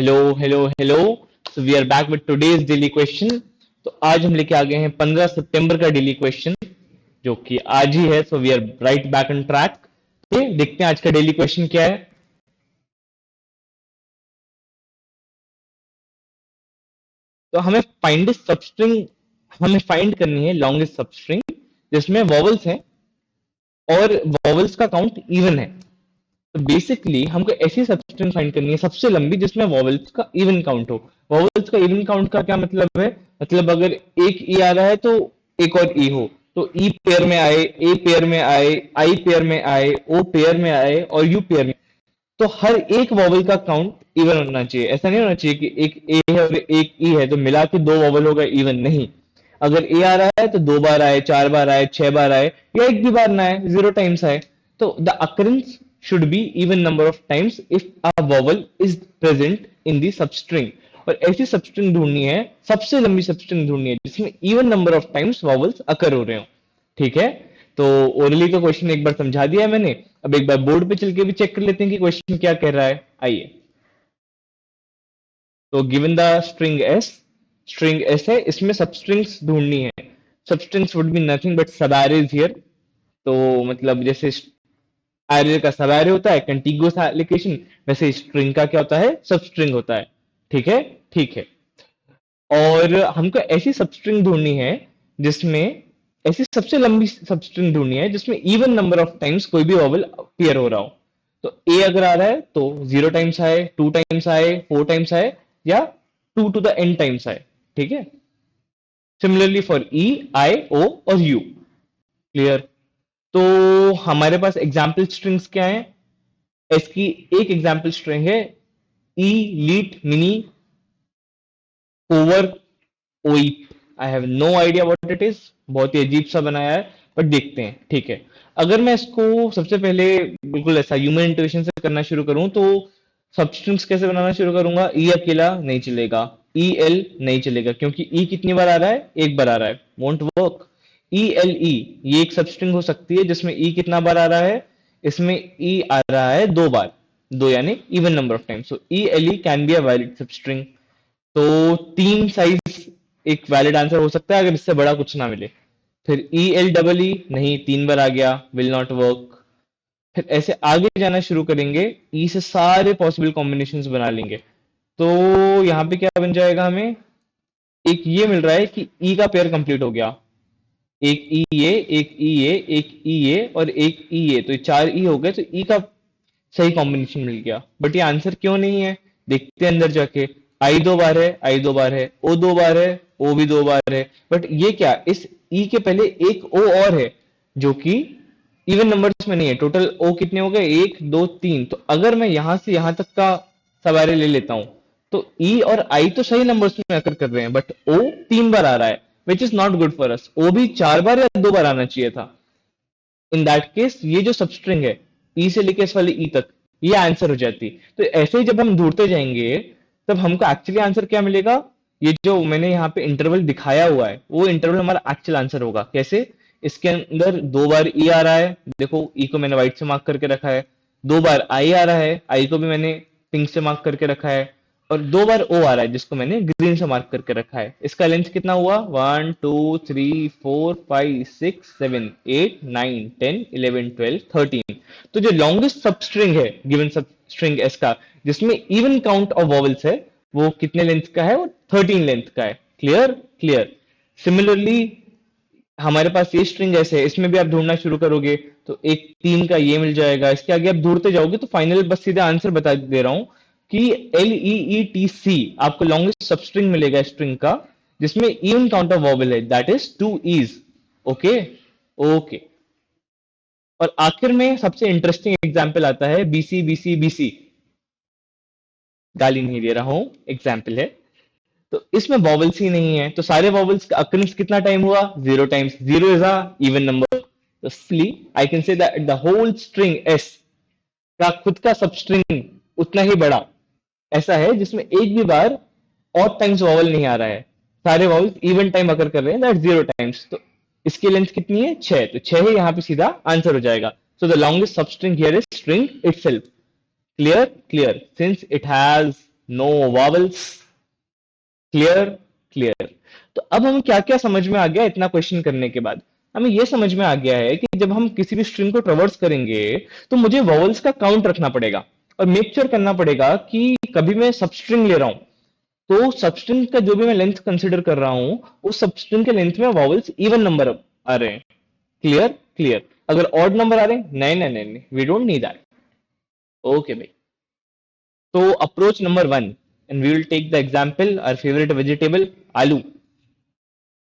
Hello hello hello. So we are back with today's daily question. तो आज हम लेके आ गए हैं 15 सितंबर का डेली क्वेश्चन, जो कि आज ही है। So we are right back on track. देखते हैं आज का डेली क्वेश्चन क्या है। तो हमें फाइंड करनी है लॉन्गेस्ट सबस्ट्रिंग जिसमें वॉवल्स हैं और वॉवल्स का काउंट इवन है। तो बेसिकली हमको ऐसी सबस्ट्रिंग फाइंड करनी है सबसे लंबी जिसमें वॉवल्स का इवन काउंट हो। वॉवल्स का इवन काउंट का क्या मतलब है? मतलब अगर एक ई आ रहा है तो एक और ई हो, तो ई पेयर में आए, ए पेयर में आए, आई पेयर में आए, ओ पेयर में आए और यू पेयर में। तो हर एक वॉवल का काउंट इवन होना चाहिए। ऐसा नहीं होना चाहिए कि एक ए है और एक ई है तो मिला के दो वॉवल होगा इवन। नहीं, अगर ए आ रहा है तो दो बार आए, चार बार आए, छह बार आए, या एक भी बार ना आए, जीरो टाइम्स आए। तो the occurrence should be even number of times if a vowel is present in the substring। और ऐसी सबस्ट्रिंग ढूंढनी है, सबसे लंबी सबस्ट्रिंग ढूंढनी है जिसमें even number of times vowels occur हो रहे हो। ठीक है, तो ओरली का क्वेश्चन एक बार समझा दिया है मैंने। अब एक बार बोर्ड पे चल के भी चेक कर लेते हैं कि क्वेश्चन क्या कह रहा है। आइए। तो गिवन द स्ट्रिंग एस है, इसमें सबस्ट्रिंग्स ढूंढनी है। Substrings would be nothing but सब एरेज हियर। तो मतलब जैसे एरे का सब एरे होता है कंटिगुअस एप्लीकेशन, वैसे स्ट्रिंग का क्या होता है? सब स्ट्रिंग होता है। ठीक है, ठीक है। और हमको ऐसी सबस्ट्रिंग ढूंढनी है जिसमें ऐसी सबसे लंबी सबस्ट्रिंग ढूंढनी है जिसमें इवन नंबर ऑफ टाइम्स कोई भी वॉवल अपीयर हो रहा हो। तो ए अगर आ रहा है तो जीरो टाइम्स आए, टू टाइम्स आए, फोर टाइम्स आए, या two to the n times आए। ठीक है। सिमिलरली फॉर ई, आई, ओ और यू। क्लियर। तो हमारे पास एग्जाम्पल स्ट्रिंग्स क्या है? इसकी एक एग्जाम्पल स्ट्रिंग है ई लीट मिनी ओवर ओई। I have no idea what it is. बहुत ही अजीब सा बनाया है, बट देखते हैं। ठीक है, अगर मैं इसको सबसे पहले बिल्कुल ऐसा ह्यूमन इंटुइशन से करना शुरू करूं तो सबस्ट्रिंग्स कैसे बनाना शुरू करूंगा? ई अकेला नहीं चलेगा, ई एल नहीं चलेगा, क्योंकि ई कितनी बार आ रहा है? एक बार आ रहा है, won't work. E L E, ये एक सबस्ट्रिंग हो सकती है जिसमें ई कितना बार आ रहा है? इसमें ई आ रहा है दो बार, दो यानी even number of times. So E L E can be a valid substring. तो तीन साइज एक वैलिड आंसर हो सकता है अगर इससे बड़ा कुछ ना मिले। फिर ई एल डबल ई नहीं, तीन बार आ गया, विल नॉट वर्क। फिर ऐसे आगे जाना शुरू करेंगे, ई से सारे पॉसिबल कॉम्बिनेशंस बना लेंगे। तो यहाँ पे क्या बन जाएगा हमें? एक ये मिल रहा है कि ई का पेयर कंप्लीट हो गया। एक ई ए, एक ई ए, एक ई ए और एक ई ए, तो ये चार ई हो गए। तो ई का सही कॉम्बिनेशन मिल गया। बट ये आंसर क्यों नहीं है? देखते हैं अंदर जाके। आई दो बार है, आई दो बार है, ओ दो बार है, ओ भी दो बार है। बट ये क्या, इस ई के पहले एक ओ और है जो कि इवन नंबर्स में नहीं है। टोटल ओ कितने हो गए? एक, दो, तीन। तो अगर मैं यहां से यहां तक का सवारी ले लेता हूं तो ई और आई तो सही नंबर्स में अकर कर रहे हैं, बट ओ तीन बार आ रहा है, which is not good for us. O भी चार बार या दो बार आना चाहिए था। इन दैट केस ये जो सबस्ट्रिंग है ई से लेके इस वाले ई तक, ये आंसर हो जाती। तो ऐसे ही जब हम ढूंढते जाएंगे तब हमको एक्चुअली आंसर क्या मिलेगा? ये जो मैंने यहाँ पे इंटरवल दिखाया हुआ है वो इंटरवल हमारा एक्चुअल आंसर होगा। कैसे? इसके अंदर दो बार ई आ रहा है, देखो ई को मैंने व्हाइट से मार्क करके रखा है। दो बार आई आ रहा है, आई को भी मैंने पिंक से मार्क करके रखा है। और दो बार ओ आ रहा है जिसको मैंने ग्रीन से मार्क करके रखा है। इसका लेंथ कितना हुआ? One two three four five six seven eight nine ten eleven twelve thirteen. तो जो लॉन्गेस्ट सबस्ट्रिंग है गिवन सबस्ट्रिंग एस का, जिसमें इवन काउंट ऑफ वॉवल्स है, वो कितने लेंथ का है? वो 13 लेंथ का है। Clear, clear. सिमिलरली हमारे पास ये स्ट्रिंग ऐसे है, इसमें भी आप ढूंढना शुरू करोगे तो एक तीन का ये मिल जाएगा। इसके आगे आप ढूंढते जाओगे तो फाइनल बस सीधा आंसर बता दे रहा हूं कि L E E T C आपको लॉन्गेस्ट सबस्ट्रिंग मिलेगा स्ट्रिंग का जिसमें इवन काउंट ऑफ वॉवल है, that is two is. Okay, okay. और आखिर में सबसे इंटरेस्टिंग एग्जाम्पल आता है बीसी बीसी बीसी। गाली नहीं दे रहा हूं, एग्जाम्पल है। तो इसमें वॉवल्स ही नहीं है, तो सारे वॉवल्स का अकरेंस कितना टाइम हुआ? Zero times. Zero is a even number. तो simply I can say that the whole string S का खुद का सबस्ट्रिंग उतना ही बड़ा ऐसा है जिसमें एक भी बार ऑड टाइम्स वॉवल नहीं आ रहा है। सारे वॉवल्स इवन टाइम अकर कर रहे हैं, दैट जीरो टाइम्स। तो इसकी लेंथ कितनी है? छह। तो छह ही यहाँ पे सीधा आंसर हो जाएगा। So the longest substring here is string itself. Clear, clear. Since it has no vowels. Clear? Clear. तो अब हम क्या क्या समझ में आ गया इतना क्वेश्चन करने के बाद? हमें यह समझ में आ गया है कि जब हम किसी भी स्ट्रिंग को ट्रेवर्स करेंगे तो मुझे वॉवल्स का काउंट रखना पड़ेगा और मेक श्योर करना पड़ेगा कि कभी मैं सबस्ट्रिंग ले रहा हूं तो सबस्ट्रिंग का जो भी मैं लेंथ कंसिडर कर रहा हूं उस सबस्ट्रिंग के लेंथ में वॉवल्स इवन नंबर आ रहे हैं। क्लियर? क्लियर। अगर ऑड नंबर आ रहे हैं, नहीं नहीं नहीं नहीं, we don't need that. Okay भाई। तो approach number one, and we will take the example our favourite vegetable, aloo.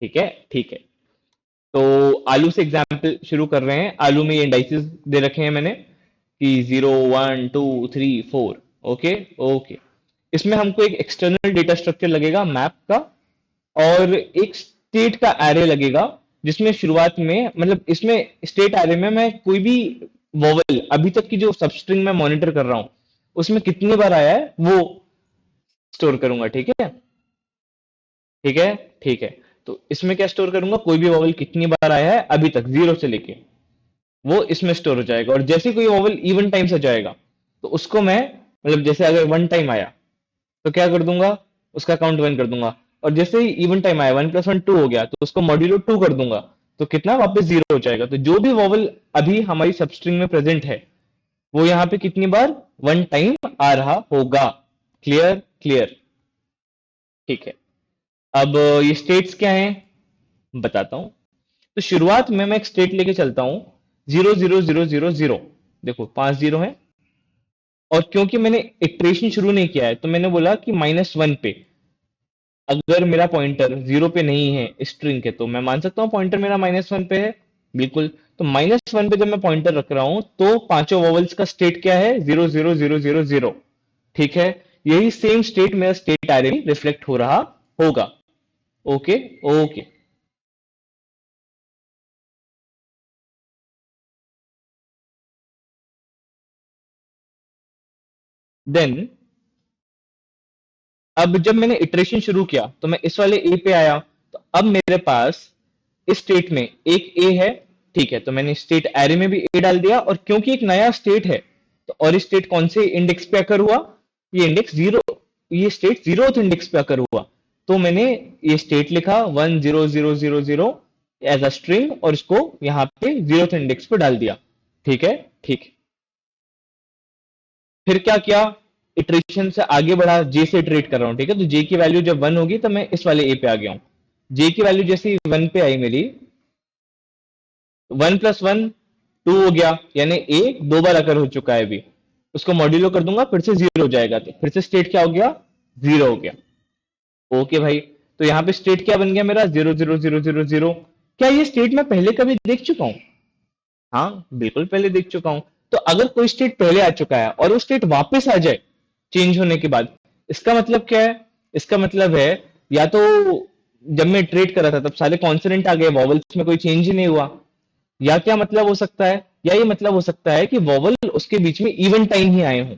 ठीक है? ठीक है। तो आलू से एग्जाम्पल शुरू कर रहे हैं। आलू में ये इंडाइसेस दे रखे हैं मैंने कि 0 1 2 3 4। ओके। ओके। इसमें हमको एक एक्सटर्नल डेटा स्ट्रक्चर लगेगा मैप का, और एक स्टेट का एरे लगेगा जिसमें शुरुआत में, मतलब इसमें स्टेट एरे में मैं कोई भी वोवेल अभी तक की जो सबस्ट्रिंग में मॉनिटर कर रहा हूं उसमें कितनी बार आया है वो स्टोर करूंगा। ठीक है? ठीक है? ठीक है। तो इसमें क्या स्टोर करूंगा, कोई भी वोवेल कितनी बार आया है अभी तक, जीरो से लेके, वो इसमें स्टोर हो जाएगा। और जैसे कोई वोवेल इवन टाइम से जाएगा तो उसको मैं, मतलब जैसे अगर वन टाइम आया तो क्या कर दूंगा, उसका काउंट वन कर दूंगा। और जैसे ही इवन टाइम आया, 1 + 1 2 हो गया, तो उसको मॉड्यूलो 2 कर दूंगा। तो कितना, वापस जीरो हो जाएगा। तो जो भी वॉवल अभी हमारी सबस्ट्रिंग में प्रेजेंट है वो यहाँ पे कितनी बार, वन टाइम आ रहा होगा। क्लियर? क्लियर। ठीक है। अब ये स्टेट्स क्या हैं बताता हूं। तो शुरुआत में मैं एक स्टेट लेके चलता हूं, 0 0 0 0 0। देखो 5 0 है, और क्योंकि मैंने इटरेशन शुरू नहीं किया है तो मैंने बोला कि -1 पे, अगर मेरा पॉइंटर जीरो पे नहीं है स्ट्रिंग के, तो मैं मान सकता हूँ पॉइंटर मेरा -1 पे है। बिल्कुल। तो -1 पे जब मैं पॉइंटर रख रहा हूं तो पांचों वॉवल्स का स्टेट क्या है, 0 0 0 0 0। ठीक है? यही सेम स्टेट मेरा स्टेट एरे में रिफ्लेक्ट हो रहा होगा। ओके। ओके। देन अब जब मैंने इटरेशन शुरू किया तो मैं इस वाले ए पे आया, तो अब मेरे पास इस स्टेट में एक ए है। ठीक है? तो मैंने स्टेट एरे में भी ए डाल दिया, और क्योंकि एक नया स्टेट है तो, और इस स्टेट कौन से इंडेक्स पे आकर हुआ, ये इंडेक्स जीरो, ये स्टेट जीरोथ इंडेक्स पे आकर हुआ। तो मैंने ये स्टेट लिखा 1 0 0 0 0 एज अ स्ट्रिंग, और इसको यहाँ पे जीरोथ इंडेक्स पे डाल दिया। ठीक है? ठीक। फिर क्या किया, इटरेशन से आगे बढ़ा, जे से इटरेट कर रहा हूं। ठीक है? तो जे की वैल्यू जब वन होगी तो मैं इस वाले ए पे आ गया हूं। जे की वैल्यू जैसे वन पे आई मेरी, 1 + 1 2 हो गया, यानी ए दो बार अकर हो चुका है अभी। उसको मॉड्यूलो कर दूंगा, फिर से जीरो हो जाएगा, तो फिर से स्टेट क्या हो गया, जीरो हो गया। ओके भाई। तो यहाँ पे स्टेट क्या बन गया मेरा, 0 0 0 0 0। क्या ये स्टेट मैं पहले कभी देख चुका हूँ? हाँ, बिल्कुल पहले देख चुका हूं। तो अगर कोई स्टेट पहले आ चुका है और वो स्टेट वापस आ जाए चेंज होने के बाद, इसका मतलब क्या है? इसका मतलब है, या तो जब मैं ट्रेड कर रहा था तब सारे कॉन्सोनेंट आ गए, वॉवल्स में कोई चेंज ही नहीं हुआ, या क्या मतलब हो सकता है, या ये मतलब हो सकता है कि वॉवल उसके बीच में इवन टाइम ही आए हों।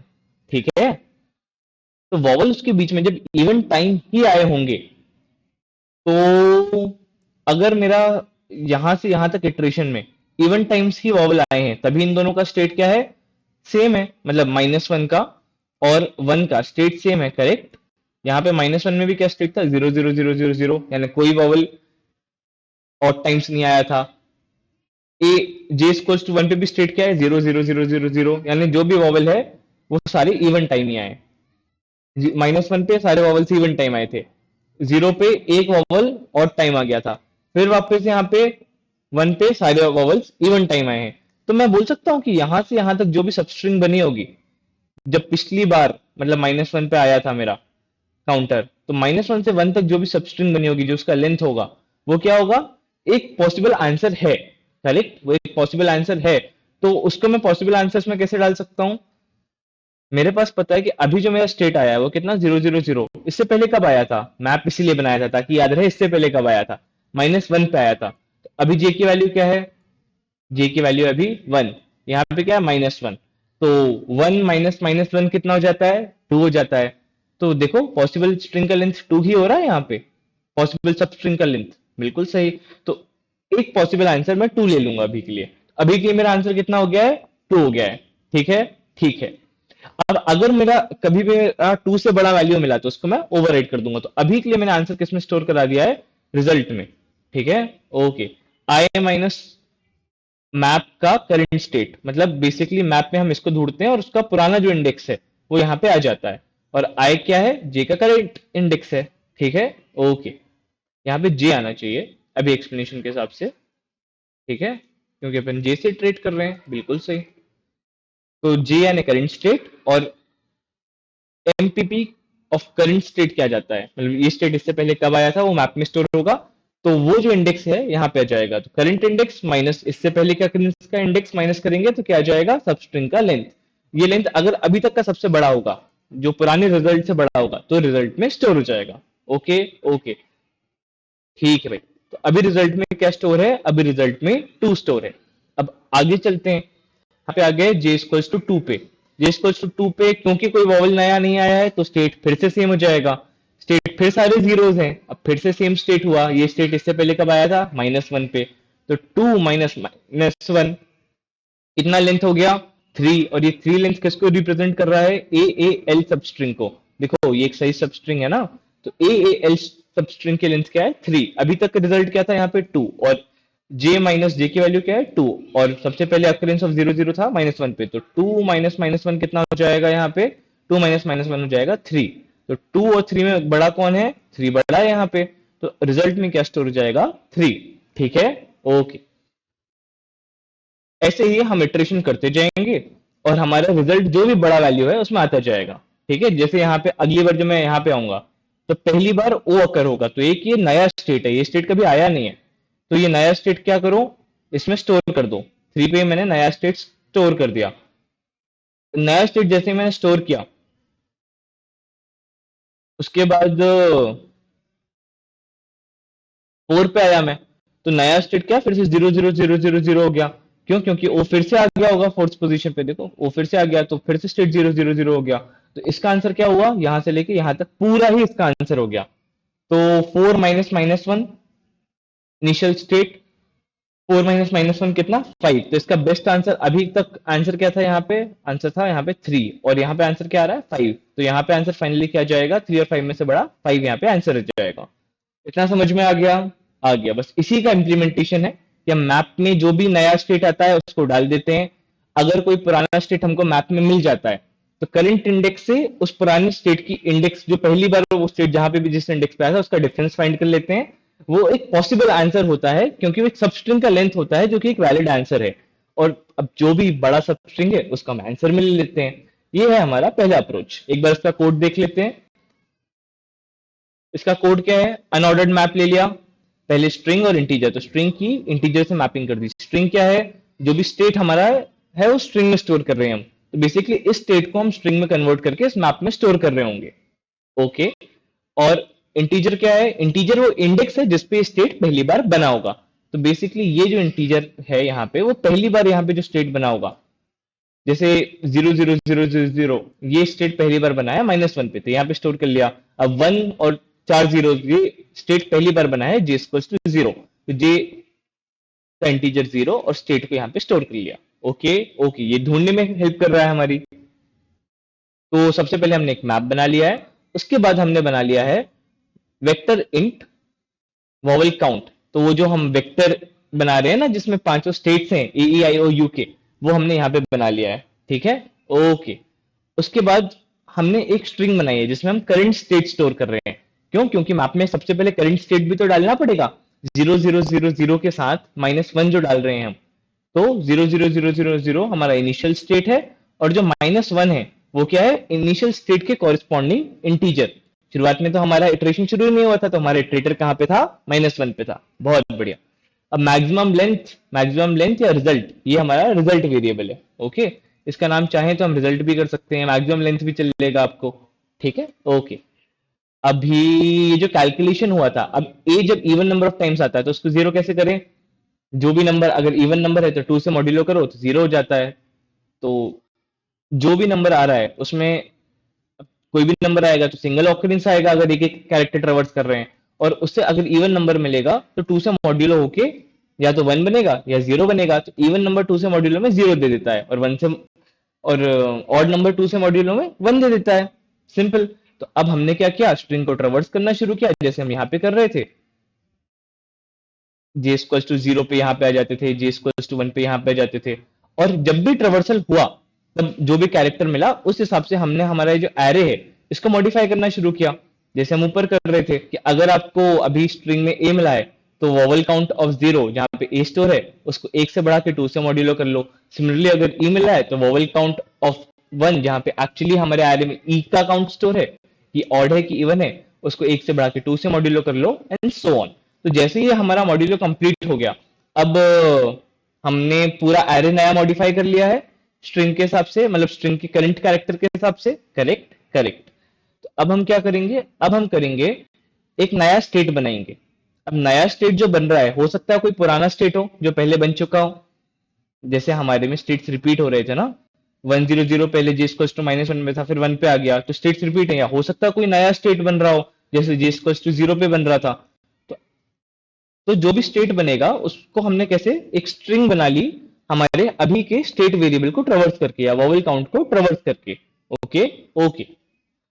ठीक है? तो वॉवल उसके बीच में जब इवन टाइम ही आए होंगे, तो अगर मेरा यहां से यहां तक इटरेशन में इवन टाइम्स ही वॉवल आए हैं, तभी इन दोनों का स्टेट क्या है, सेम है। मतलब -1 का और वन का स्टेट सेम है। करेक्ट? यहाँ पे -1 में भी क्या स्टेट था, 0 0 0 0 0, यानी कोई वॉवल ऑड टाइम्स नहीं आया था। ए जे इक्वल्स टू वन पे भी स्टेट क्या है, 0 0 0 0 0, यानी जो भी वॉवल है वो सारे इवन टाइम ही आए। -1 पे सारे वॉवल्स इवन टाइम आए थे, जीरो पे एक वॉवल और टाइम आ गया था, फिर वापस यहाँ पे वन पे सारे वॉवल्स इवन टाइम आए हैं। तो मैं बोल सकता हूँ कि यहां से यहां तक जो भी सबस्ट्रिंग बनी होगी, जब पिछली बार मतलब -1 पे आया था मेरा काउंटर, तो -1 से वन तक जो भी सबस्ट्रिंग बनी होगी, जो उसका लेंथ होगा, वो क्या होगा, एक पॉसिबल आंसर है। करेक्ट? वो एक पॉसिबल आंसर है। तो उसको मैं पॉसिबल आंसर्स में कैसे डाल सकता हूँ, मेरे पास पता है कि अभी जो मेरा स्टेट आया है वो कितना, 0 0 0। इससे पहले कब आया था, मैप इसीलिए बनाया था ताकि याद रहे इससे पहले कब आया था, -1 पे आया था। तो अभी जे की वैल्यू क्या है, जे की वैल्यू अभी वन, यहाँ पे क्या है, -1। तो वन माइनस -1 कितना हो जाता है, टू हो जाता है। तो देखो पॉसिबल स्ट्रिंग का लेंथ टू ही हो रहा है यहाँ पे, पॉसिबल सब स्ट्रिंग का लेंथ। बिल्कुल सही। तो एक पॉसिबल आंसर मैं टू ले लूंगा अभी के लिए। अभी के लिए मेरा आंसर कितना हो गया है, टू हो गया है। ठीक है? ठीक है। अब अगर मेरा कभी मेरा 2 से बड़ा वैल्यू मिला तो उसको मैं ओवरराइड कर दूंगा। तो अभी के लिए मैंने आंसर किस में स्टोर करा दिया है? रिजल्ट में। ठीक है, ओके। आई माइनस मैप का करंट स्टेट, मतलब बेसिकली मैप में हम इसको ढूंढते हैं और उसका पुराना जो इंडेक्स है वो यहाँ पे आ जाता है। और आई क्या है? जे का करंट इंडेक्स है। ठीक है, ओके। यहाँ पे जे आना चाहिए अभी एक्सप्लेनेशन के हिसाब से। ठीक है, क्योंकि अपन जे से ट्रेड कर रहे हैं, बिल्कुल सही। तो जे यानी करंट स्टेट, और एमपीपी ऑफ करंट स्टेट क्या जाता है, मतलब ये स्टेट इससे पहले कब आया था वो मैप में स्टोर होगा। तो वो जो इंडेक्स है यहाँ पे आ जाएगा। तो करंट इंडेक्स माइनस इससे पहले का करंट का इंडेक्स माइनस करेंगे तो क्या आ जाएगा? सब स्ट्रिंग का लेंथ। ये लेंथ अगर अभी तक का सबसे बड़ा होगा, जो पुराने रिजल्ट से बड़ा होगा, तो रिजल्ट में स्टोर हो जाएगा। ओके, ओके, ठीक है भाई। तो अभी रिजल्ट में क्या स्टोर है? अभी रिजल्ट में टू स्टोर है। अब आगे चलते हैं। यहाँ पे आ गए जे इक्वल्स टू टू पे। जे इक्वल्स टू टू पे क्योंकि कोई वॉवल नया नहीं आया है तो स्टेट फिर से सेम हो जाएगा। स्टेट फिर सारे जीरोस हैं, अब फिर से सेम स्टेट हुआ। ये स्टेट इससे पहले कब आया था? -1 पे। तो 2 माइनस माइनस वन, कितना लेंथ हो गया? 3। और ये 3 लेंथ किसको रिप्रेजेंट कर रहा है? ए ए एल सब स्ट्रिंग को। देखो ये एक सही सब स्ट्रिंग है ना। तो ए ए एल सब स्ट्रिंग की लेंथ क्या है? 3। अभी तक का रिजल्ट क्या था यहाँ पे? 2। और जे माइनस जे की वैल्यू क्या है? 2। और सबसे पहले अकरेंस ऑफ 0 0 था -1 पे। तो 2 माइनस माइनस वन कितना हो जाएगा यहाँ पे? 2 माइनस माइनस वन हो जाएगा 3। तो 2 और 3 में बड़ा कौन है? 3 बड़ा है यहाँ पे। तो रिजल्ट में क्या स्टोर हो जाएगा? 3। ठीक है, ओके। ऐसे ही हम इटरेशन करते जाएंगे और हमारा रिजल्ट जो भी बड़ा वैल्यू है उसमें आता जाएगा। ठीक है, जैसे यहाँ पे अगली बार जब मैं यहाँ पे आऊंगा तो पहली बार ओ अकर होगा। तो एक ये नया स्टेट है, ये स्टेट कभी आया नहीं है। तो ये नया स्टेट क्या करो? इसमें स्टोर कर दो। 3 पे मैंने नया स्टेट स्टोर कर दिया। नया स्टेट जैसे ही मैंने स्टोर किया, उसके बाद 4 पे आया मैं, तो नया स्टेट क्या? फिर से 0 0 0 0 0 हो गया। क्यों? क्योंकि वो फिर से आ गया होगा फोर्थ पोजीशन पे। देखो वो फिर से आ गया, तो फिर से स्टेट 0 0 0 हो गया। तो इसका आंसर क्या हुआ? यहां से लेके यहां तक पूरा ही इसका आंसर हो गया। तो 4 minus minus one initial state, 4 minus minus one कितना? 5। तो इसका बेस्ट आंसर अभी तक आंसर क्या था यहाँ पे? आंसर था यहाँ पे 3। और यहाँ पे आंसर क्या आ रहा है? 5। तो यहाँ पे आंसर फाइनली क्या जाएगा? 3 और 5 में से बड़ा 5 यहाँ पे आंसर आ जाएगा। इतना समझ में आ गया? आ गया। बस इसी का इम्प्लीमेंटेशन है कि हम मैप में जो भी नया स्टेट आता है उसको डाल देते हैं। अगर कोई पुराना स्टेट हमको मैप में मिल जाता है तो करंट इंडेक्स से उस पुराने स्टेट की इंडेक्स, जो पहली बार वो स्टेट जहां पे भी जिस इंडेक्स पे आया था उसका डिफरेंस फाइंड कर लेते हैं। वो एक पॉसिबल आंसर होता है क्योंकि वो एक सबस्ट्रिंग का लेंथ होता है जो कि एक वैलिड आंसर है। और अब जो भी बड़ा सबस्ट्रिंग है उसका हम आंसर मिल लेते हैं। ये है हमारा पहला अप्रोच। एक बार इसका कोड देख लेते हैं। इसका कोड क्या है? अनऑर्डर्ड मैप ले लिया, पहले स्ट्रिंग और इंटीजर। तो स्ट्रिंग की इंटीजर से मैपिंग कर दी। स्ट्रिंग क्या है? जो भी स्टेट हमारा है वो स्ट्रिंग में स्टोर कर रहे हैं हम। तो बेसिकली इस स्टेट को हम स्ट्रिंग में कन्वर्ट करके इस मैप में स्टोर कर रहे होंगे। ओके। और इंटीजर क्या है? इंटीजर वो इंडेक्स है जिसपे स्टेट पहली बार बना होगा। तो बेसिकली ये जो इंटीजर है यहाँ पे, वो पहली बार यहाँ पे जो स्टेट बना होगा, जैसे 0 0 0 0 0, ये स्टेट पहली बार बनाया -1 पे, तो यहाँ पे स्टोर कर लिया। अब 1 और 4 जीरो, ये स्टेट पहली बार बनाया है जे इक्वल्स टू 0। तो जे का इंटीजर 0 और स्टेट को यहाँ पे स्टोर कर लिया। ओके, ओके, ये ढूंढने में हेल्प कर रहा है हमारी। तो सबसे पहले हमने एक मैप बना लिया है। उसके बाद हमने बना लिया है वेक्टर इंट वॉवल काउंट। तो वो जो हम वेक्टर बना रहे हैं ना, जिसमें पांचों स्टेट्स हैं, ए ई आई ओ यू के, वो हमने यहाँ पे बना लिया है। ठीक है, ओके। उसके बाद हमने एक स्ट्रिंग बनाई है जिसमें हम करंट स्टेट स्टोर कर रहे हैं। क्यों? क्योंकि मैप में सबसे पहले करंट स्टेट भी तो डालना पड़ेगा। 0 0 0 0 के साथ -1 जो डाल रहे हैं हम। तो 0 0 0 0 0 हमारा इनिशियल स्टेट है, और जो -1 है वो क्या है? इनिशियल स्टेट के कॉरेस्पॉन्डिंग इंटीजर। शुरुआत में तो हमारा इटरेशन शुरू ही नहीं हुआ था, तो हमारा इटरेटर कहाँ पे था? -1 पे था। बहुत बढ़िया। अब मैक्सिमम लेंथ या रिजल्ट, ये हमारा रिजल्ट वेरिएबल है। ओके, इसका नाम चाहे तो हम रिजल्ट भी कर सकते हैं, मैक्सिमम लेंथ भी चलेगा आपको। ठीक है, ओके। अभी ये जो कैलकुलेशन हुआ था, अब ए जब इवन नंबर ऑफ टाइम्स आता है तो उसको जीरो कैसे करें? जो भी नंबर अगर इवन नंबर है तो 2 से मॉड्यूलो करो तो 0 हो जाता है। तो जो भी नंबर आ रहा है उसमें, कोई भी नंबर आएगा तो सिंगल ऑकरेंस आएगा अगर एक एक कैरेक्टर ट्रेवर्स कर रहे हैं। और उससे अगर इवन नंबर मिलेगा तो 2 से मॉड्यूलो होके या तो 1 बनेगा या 0 बनेगा। तो इवन नंबर 2 से मॉड्यूलो में 0 दे देता है, और 1 से और ऑड नंबर 2 से मॉड्यूलो में 1 दे देता है। सिंपल। तो अब हमने क्या किया, स्ट्रिंग को ट्रेवर्स करना शुरू किया जैसे हम यहाँ पे कर रहे थे। जे स्क्वल्स टू 0 पे यहाँ पे आ जाते थे, जे स्क्वल्स टू 1 पे यहाँ पे आ जाते थे। और जब भी ट्रेवर्सल हुआ तब जो भी कैरेक्टर मिला उस हिसाब से हमने हमारा जो एरे है इसको मॉडिफाई करना शुरू किया। जैसे हम ऊपर कर रहे थे कि अगर आपको अभी स्ट्रिंग में ए मिला है तो वोवल काउंट ऑफ 0 जहाँ पे ए स्टोर है उसको 1 से बढ़ा के 2 से मॉड्यूलो कर लो। सिमिलरली अगर ई मिला है तो वोवल काउंट ऑफ 1 जहाँ पे एक्चुअली हमारे एरे में ई का काउंट स्टोर है कि ऑड है कि इवन है, उसको 1 से बढ़ा के 2 से मॉड्यूलो कर लो एंड सो ऑन। तो जैसे ही हमारा मॉड्यूलो कंप्लीट हो गया, अब हमने पूरा एरे नया मॉडिफाई कर लिया है स्ट्रिंग के हिसाब से, मतलब स्ट्रिंग के करंट कैरेक्टर के हिसाब से। Correct correct. तो अब हम क्या करेंगे, अब हम करेंगे एक नया स्टेट बनाएंगे। अब नया स्टेट जो बन रहा है हो सकता है कोई पुराना स्टेट हो जो पहले बन चुका हो। जैसे हमारे में स्टेट्स रिपीट हो रहे थे ना, 100 पहले जे स्क्वल्स टू -1 में था फिर 1 पे आ गया तो स्टेट्स रिपीट है। या हो सकता है कोई नया स्टेट बन रहा हो जैसे जे स्क्वल्स टू 0 पे बन रहा था। तो तो जो भी स्टेट बनेगा उसको हमने कैसे एक स्ट्रिंग बना ली हमारे अभी के स्टेट वेरिएबल को ट्रेवर्स करके या वोवेल काउंट को ट्रेवर्स करके। Okay okay.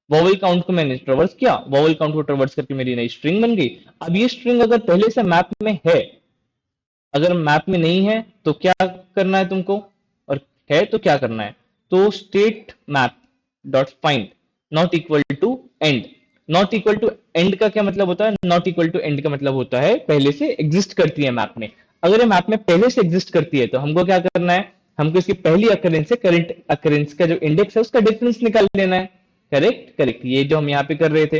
वोवेल काउंट को मैंने ट्रेवर्स किया, वोवेल काउंट को ट्रेवर्स करके मेरी नई स्ट्रिंग बन गई। अब ये स्ट्रिंग अगर पहले से मैप में है, अगर मैप में नहीं है तो क्या करना है तुमको, और है तो क्या करना है, तो state map dot find not equal to end. Not equal to end का क्या मतलब होता है, नॉट इक्वल टू एंड का मतलब होता है पहले से एग्जिस्ट करती है मैप में। अगर ये मैप में पहले से एग्जिस्ट करती है तो हमको क्या करना है, हमको इसकी पहली अकरेंस से करंट अकरेंस का जो इंडेक्स है उसका डिफरेंस निकाल लेना है। करेक्ट करेक्ट, ये जो हम यहाँ पे कर रहे थे,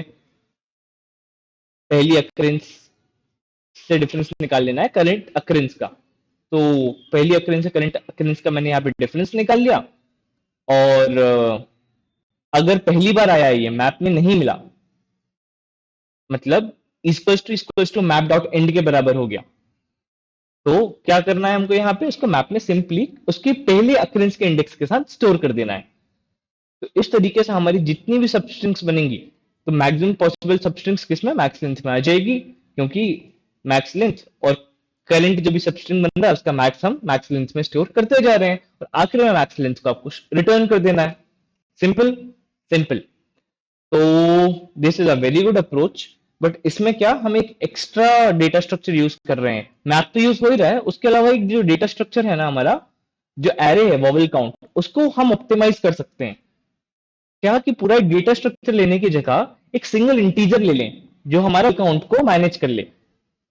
पहली अकरेंस से डिफरेंस निकाल लेना है करंट अकरेंस का। तो पहली अकरेंस से करंट अकरेंस का मैंने यहाँ पे डिफरेंस निकाल लिया। और अगर पहली बार आया है ये मैप में नहीं मिला, मतलब equals to map dot end के बराबर हो गया, तो क्या करना है हमको यहाँ पे, उसको मैप में सिंपली उसके पहले अकरेंस के इंडेक्स के साथ स्टोर कर देना है। तो इस तरीके से हमारी जितनी भी सबस्ट्रिंग्स बनेंगी तो मैक्सिमम पॉसिबल सबस्ट्रिंग्स किसमें, मैक्स लेंथ में आ जाएगी, क्योंकि मैक्स लेंथ और करंट जो भी सबस्ट्रिंग बन रहा है उसका मैक्स हम मैक्स लेंथ में स्टोर करते जा रहे हैं और आखिर में मैक्स लेंथ को आपको रिटर्न कर देना है। Simple simple. तो this is a very good approach. But इसमें क्या हम एक एक्स्ट्रा डेटा स्ट्रक्चर यूज कर रहे हैं, मैप तो यूज हो ही रहा है, उसके अलावा एक जो डेटा स्ट्रक्चर है ना हमारा, जो एरे है वोवेल काउंट, उसको हम ऑप्टिमाइज कर सकते हैं। क्या कि पूरा एक डेटा स्ट्रक्चर लेने की जगह एक सिंगल इंटीजर ले लें जो हमारा अकाउंट को मैनेज कर ले।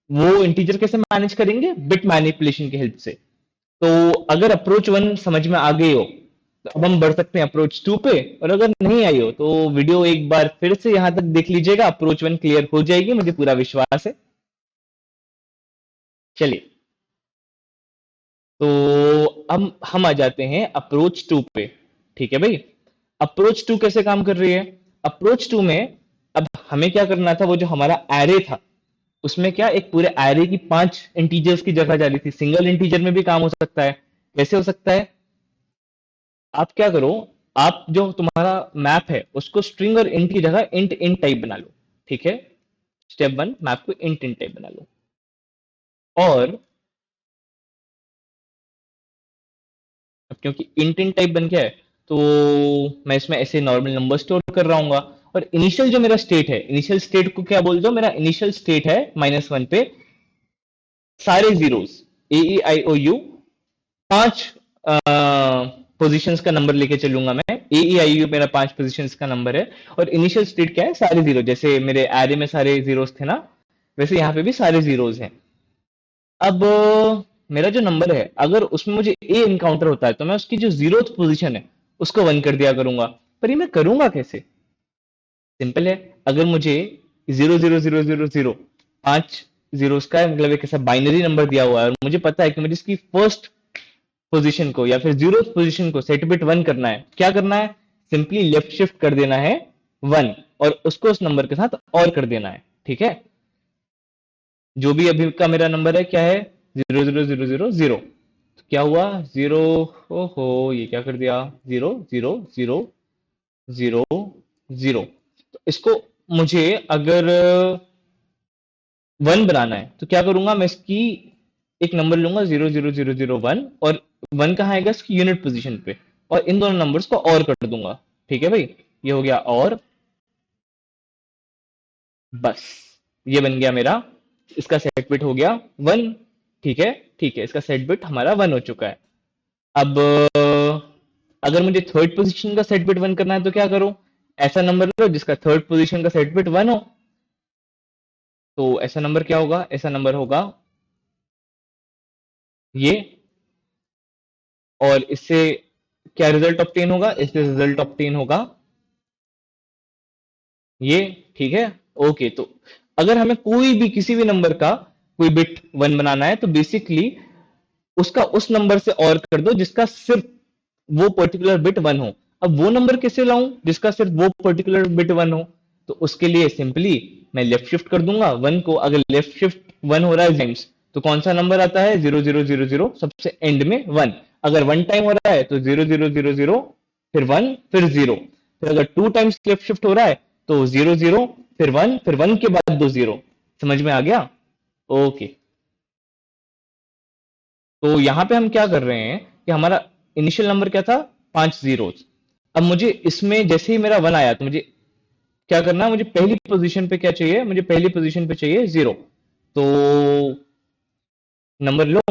वो इंटीजर कैसे मैनेज करेंगे, बिट मैनिपुलेशन की हेल्प से। तो अगर अप्रोच 1 समझ में आ गई हो तो अब हम बढ़ सकते हैं अप्रोच 2 पे, और अगर नहीं आई हो तो वीडियो एक बार फिर से यहां तक देख लीजिएगा, अप्रोच 1 क्लियर हो जाएगी, मुझे पूरा विश्वास है। चलिए, तो हम आ जाते हैं अप्रोच 2 पे। ठीक है भाई, अप्रोच 2 कैसे काम कर रही है। अप्रोच 2 में अब हमें क्या करना था, वो जो हमारा एरे था उसमें क्या एक पूरे एरे की 5 इंटीजर्स की जगह जा रही थी। सिंगल इंटीजर में भी काम हो सकता है। कैसे हो सकता है, आप क्या करो, आप जो तुम्हारा मैप है उसको स्ट्रिंग और इंट की जगह इंट इंट टाइप बना लो। ठीक है, स्टेप 1 मैप को इंट इंट टाइप बना लो। और अब क्योंकि इंट इंट टाइप बन गया है तो मैं इसमें ऐसे नॉर्मल नंबर स्टोर कर रहा हूँ। और इनिशियल जो मेरा स्टेट है, इनिशियल स्टेट को क्या बोल दो, मेरा इनिशियल स्टेट है -1 पे सारे zeros, A E I O U, 5 positions का नंबर लेके चलूंगा मैं। ए ई आई यू मेरा 5 पोजीशंस का नंबर है और इनिशियल स्टेट क्या है, सारे जीरो। जैसे मेरे एरे में सारे जीरोस थे ना, वैसे यहाँ पे भी सारे जीरोस हैं। अब मेरा जो नंबर है अगर उसमें मुझे ए इनकाउंटर होता है तो मैं उसकी जो जीरोथ पोजीशन है उसको 1 कर दिया करूंगा। पर ये मैं करूंगा कैसे, सिंपल है। अगर मुझे 0 0 0 0 0 5 जीरोस का मतलब एक ऐसा बाइनरी नंबर दिया हुआ है और मुझे पता है कि मुझे इसकी फर्स्ट पोजीशन को या फिर जीरो पोजीशन को सेट बिट 1 करना है, क्या करना है, सिंपली लेफ्ट शिफ्ट कर देना है 1 और उसको उस नंबर के साथ और कर देना है। ठीक है, जो भी अभी का मेरा नंबर है क्या है, 0 0 0 0 0। तो क्या हुआ, 0, ओहो ये क्या कर दिया, 0 0 0 0 0। तो इसको मुझे अगर 1 बनाना है तो क्या करूंगा, मैं इसकी एक नंबर लूंगा 0 0 0 0 1, और 1 कहाँ आएगा, इसकी यूनिट पोजीशन पे। और इन दोनों नंबर्स को और कर दूंगा। ठीक है भाई, ये हो गया और, बस ये बन गया मेरा, इसका सेट बिट हो गया 1। ठीक है, ठीक है, इसका सेट बिट हमारा 1 हो चुका है। अब अगर मुझे थर्ड पोजीशन का सेट बिट 1 करना है तो क्या करूं? ऐसा नंबर लो जिसका थर्ड पोजीशन का सेट बिट 1 हो। तो ऐसा नंबर क्या होगा? ऐसा नंबर होगा ये। और इससे क्या रिजल्ट ऑब्टेन होगा? इससे रिजल्ट ऑब्टेन होगा ये। ठीक है, ओके। तो अगर हमें कोई भी किसी भी नंबर का कोई बिट 1 बनाना है तो बेसिकली उसका उस नंबर से और कर दो जिसका सिर्फ वो पर्टिकुलर बिट 1 हो। अब वो नंबर कैसे लाऊं जिसका सिर्फ वो पर्टिकुलर बिट 1 हो? तो उसके लिए सिंपली मैं लेफ्ट शिफ्ट कर दूंगा 1 को। अगर लेफ्ट शिफ्ट 1 हो रहा है टाइम्स तो कौन सा नंबर आता है? 0000, सबसे एंड में 1। अगर 1 टाइम हो रहा है तो 0000, फिर 1, फिर 0। फिर अगर 2 टाइम्स लेफ्ट शिफ्ट हो रहा है तो 00, फिर 1, फिर 1 के बाद 2 0। समझ में आ गया? ओके। तो यहां पे हम क्या कर रहे हैं कि हमारा इनिशियल नंबर क्या था? 5 जीरोस। अब मुझे इसमें जैसे ही मेरा 1 आया तो मुझे क्या करना है? मुझे पहली पोजीशन पे क्या चाहिए? मुझे पहली पोजीशन पे चाहिए 0। तो नंबर लो,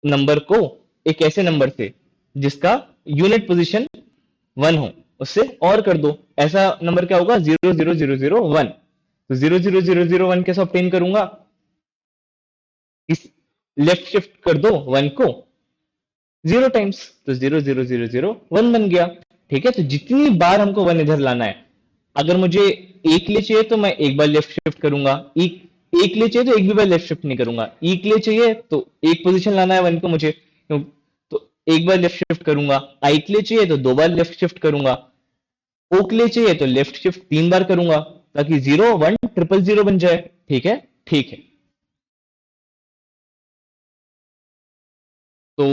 नंबर को एक ऐसे नंबर से जिसका यूनिट पोजीशन 1 हो उससे और कर दो। ऐसा नंबर क्या होगा? 00001। तो 00001 कैसे ऑब्टेन करूंगा? इस लेफ्ट शिफ्ट कर दो 1 को 0 टाइम्स, तो 00001 बन गया। ठीक है, तो जितनी बार हमको 1 इधर लाना है, अगर मुझे एक लिए चाहिए तो मैं एक बार लेफ्ट शिफ्ट करूंगा, एक एक लिए चाहिए तो एक भी बार लेफ्ट शिफ्ट नहीं करूंगा, एक लिए चाहिए तो एक पोजीशन लाना है 1 को मुझे, तो एक बार लेफ्ट शिफ्ट करूंगा। आई के लिए चाहिए तो 2 बार लेफ्ट शिफ्ट करूंगा। ओ के लिए चाहिए तो लेफ्ट शिफ्ट 3 बार करूंगा, ताकि 0 1 0 0 बन जाए। ठीक है, ठीक है। तो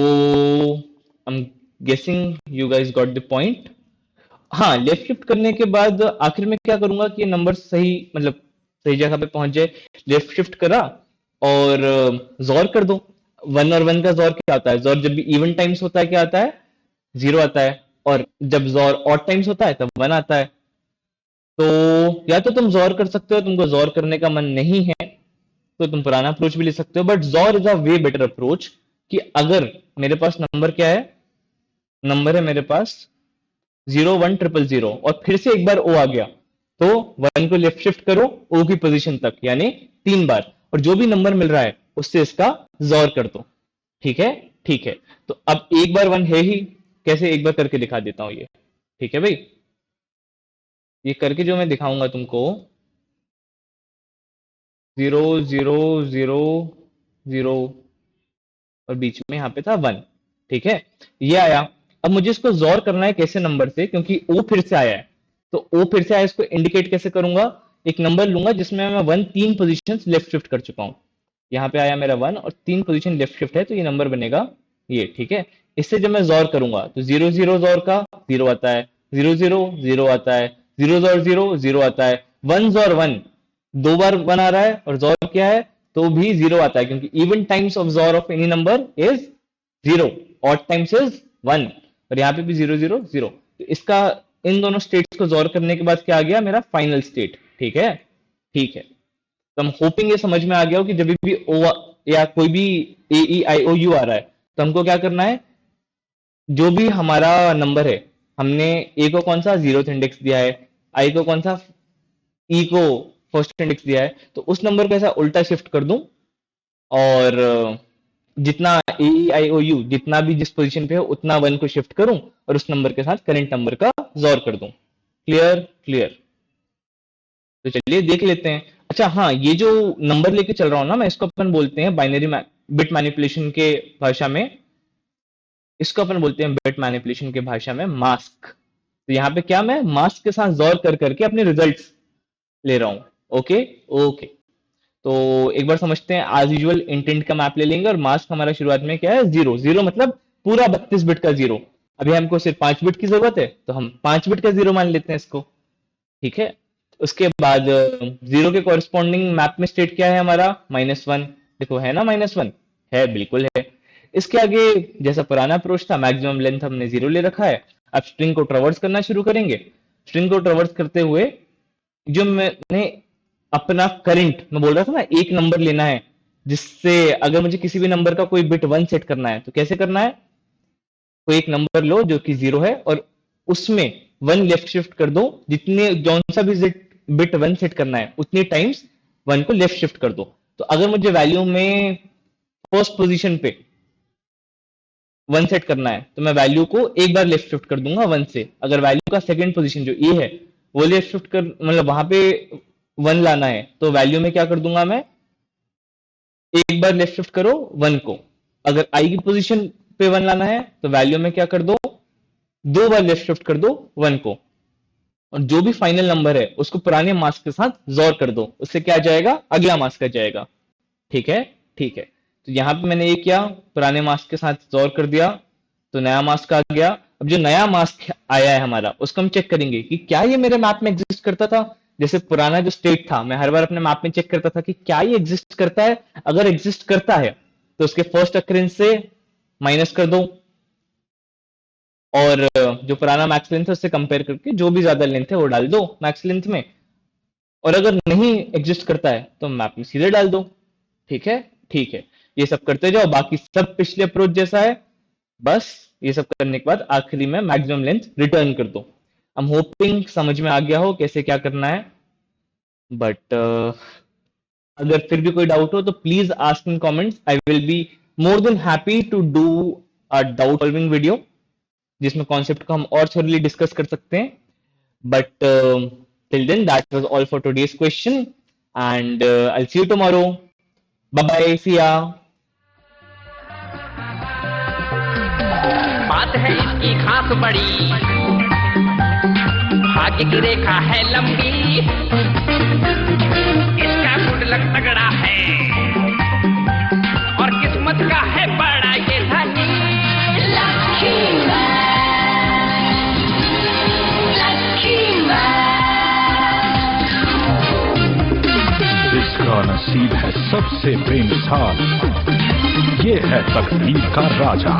I am guessing you guys got the point. हाँ, लेफ्ट शिफ्ट करने के बाद आखिर में क्या करूंगा कि नंबर सही, मतलब सही जगह पे पहुंच जाए। लेफ्ट शिफ्ट करा और जोर कर दो। 1 और 1 का जोर क्या आता है? जोर जब भी इवन टाइम्स होता है क्या आता है? 0 आता है। और जब जोर ऑड टाइम्स होता है तब 1 आता है। तो या तो तुम जोर कर सकते हो, तुमको जोर करने का मन नहीं है तो तुम पुराना अप्रोच भी ले सकते हो, बट जोर is a way better approach. कि अगर मेरे पास नंबर क्या है? नंबर है मेरे पास 0 1 0 0 और फिर से एक बार ओ आ गया तो 1 को लेफ्ट शिफ्ट करो ओ की पोजीशन तक, यानी 3 बार, और जो भी नंबर मिल रहा है उससे इसका जोर कर दो। ठीक है, ठीक है। तो अब एक बार 1 है ही, कैसे एक बार करके दिखा देता हूं ये। ठीक है भाई, ये करके जो मैं दिखाऊंगा तुमको, 0 0 0 0 और बीच में यहाँ पे था 1। ठीक है, ये आया। अब मुझे इसको जोर करना है कैसे नंबर से, क्योंकि ओ फिर से आया है। तो ओ फिर से आया, इसको इंडिकेट कैसे करूंगा? एक नंबर लूंगा जिसमें मैं 1 3 पोजीशन लेफ्ट शिफ्ट कर चुका हूं। यहाँ पे आया मेरा 1 और 3 पोजीशन लेफ्ट शिफ्ट है, तो ये नंबर बनेगा ये। ठीक है, इससे जब मैं जोर करूंगा तो 0 0 जोर का 0 आता है, 0 0 0 आता है, 0 जोर 0 0 आता है, 1 जोर 1 2 बार 1 आ रहा है, और जोर क्या है? तो भी 0 आता है, क्योंकि इवन टाइम्स ऑफ जोर of any number is 0, odd times is 1। और यहाँ पे भी 0 0 0। तो इसका इन दोनों स्टेट्स को जोर करने के बाद क्या आ गया? मेरा फाइनल स्टेट। ठीक है, ठीक है। तो हम होपिंग ये समझ में आ गया हो कि जब भी ओ या कोई भी ए ई आई ओ यू आ रहा है तो हमको क्या करना है? जो भी हमारा नंबर है, हमने ए को कौन सा जीरोथ इंडेक्स दिया है, आई को कौन सा, ई को फर्स्ट इंडेक्स दिया है, तो उस नंबर को ऐसा उल्टा शिफ्ट कर दूं और जितना ए आई ओ यू जितना भी जिस पोजीशन पे हो उतना 1 को शिफ्ट करूं और उस नंबर के साथ करंट नंबर का जोर कर दूं। Clear, clear. तो चलिए देख लेते हैं। अच्छा हाँ, ये जो नंबर लेके चल रहा हूं ना मैं, इसको अपन बोलते हैं बाइनरी बिट मैनिपुलेशन के भाषा में, इसको अपन बोलते हैं बिट मैनिपुलेशन के भाषा में मास्क। तो यहाँ पे क्या, मैं मास्क के साथ जोर कर करके अपने रिजल्ट्स ले रहा हूं। Okay, okay. तो एक बार समझते हैं, एज यूजुअल इंटेंट का मैप ले लेंगे, और मास्क हमारा शुरुआत में क्या है? 0 0, मतलब पूरा 32 बिट का 0। अभी हमको सिर्फ 5 बिट की जरूरत है तो हम 5 बिट का 0 मान लेते हैं इसको। ठीक है, उसके बाद 0 के कॉरेस्पॉन्डिंग मैप में स्टेट क्या है हमारा? -1। देखो है ना, -1 है, बिल्कुल है। इसके आगे जैसा पुराना अप्रोच था, मैक्सिमम लेंथ हमने 0 ले रखा है। अब स्ट्रिंग को ट्रेवर्स करना शुरू करेंगे। स्ट्रिंग को ट्रेवर्स करते हुए जो मैंने अपना करंट, मैं बोल रहा था ना एक नंबर लेना है, जिससे अगर मुझे किसी भी नंबर का कोई बिट 1 सेट करना है तो कैसे करना है, कोई एक नंबर लो जो कि 0 है और उसमें 1 लेफ्ट शिफ्ट कर दो, जितने जौन सा भी बिट 1 सेट करना है उतनी टाइम्स 1 को लेफ्ट शिफ्ट कर दो। तो अगर मुझे वैल्यू में फर्स्ट पोजीशन पे 1 सेट करना है तो मैं वैल्यू को एक बार लेफ्ट शिफ्ट कर दूंगा 1 से। अगर वैल्यू का सेकंड पोजीशन जो ए है वो लेफ्ट शिफ्ट कर, मतलब वहां पे 1 लाना है तो वैल्यू में क्या कर दूंगा मैं, एक बार लेफ्ट शिफ्ट करो 1 को। अगर आई की पोजीशन पे 1 लाना है तो वैल्यू में क्या कर दो, 2 बार लेफ्ट शिफ्ट कर दो 1 को, और जो भी फाइनल नंबर है उसको पुराने मास्क के साथ जोर कर दो, उससे क्या जाएगा, अगला मास्क आ जाएगा। ठीक है, ठीक है। तो यहां पे मैंने ये किया, पुराने मास्क के साथ जोर कर दिया तो नया मास्क आ गया। अब जो नया मास्क आया है हमारा उसको हम चेक करेंगे कि क्या ये मेरे मैप में एग्जिस्ट करता था। जैसे पुराना जो स्टेट था मैं हर बार अपने मैप में चेक करता था कि क्या ये एग्जिस्ट करता है। अगर एग्जिस्ट करता है तो उसके फर्स्ट अक्रेंस से माइनस कर दो, और जो पुराना मैक्स लेंथ है उससे कंपेयर करके जो भी ज्यादा लेंथ है वो डाल दो मैक्स लेंथ में, और अगर नहीं एग्जिस्ट करता है तो मैप में सीधे डाल दो। ठीक है, ठीक है। ये सब करते जाओ, बाकी सब पिछले अप्रोच जैसा है। बस ये सब करने के बाद आखिरी में मैक्सिमम लेंथ रिटर्न कर दो। आई एम होपिंग समझ में आ गया हो कैसे क्या करना है, बट अगर फिर भी कोई डाउट हो तो please ask in comments. I will be more than happy to do a doubt solving video जिसमें कॉन्सेप्ट को हम और थोरली डिस्कस कर सकते हैं। But till then that was all for today's question, and I see you tomorrow. Bye bye, see ya. बात है इसकी खास बड़ी, भाग्य की रेखा है लंबी, इसका गुड लक तगड़ा है और किस्मत का है बड़ा ये धनी। इसका नसीब है सबसे बेमिसाल, ये है तकदीर का राजा।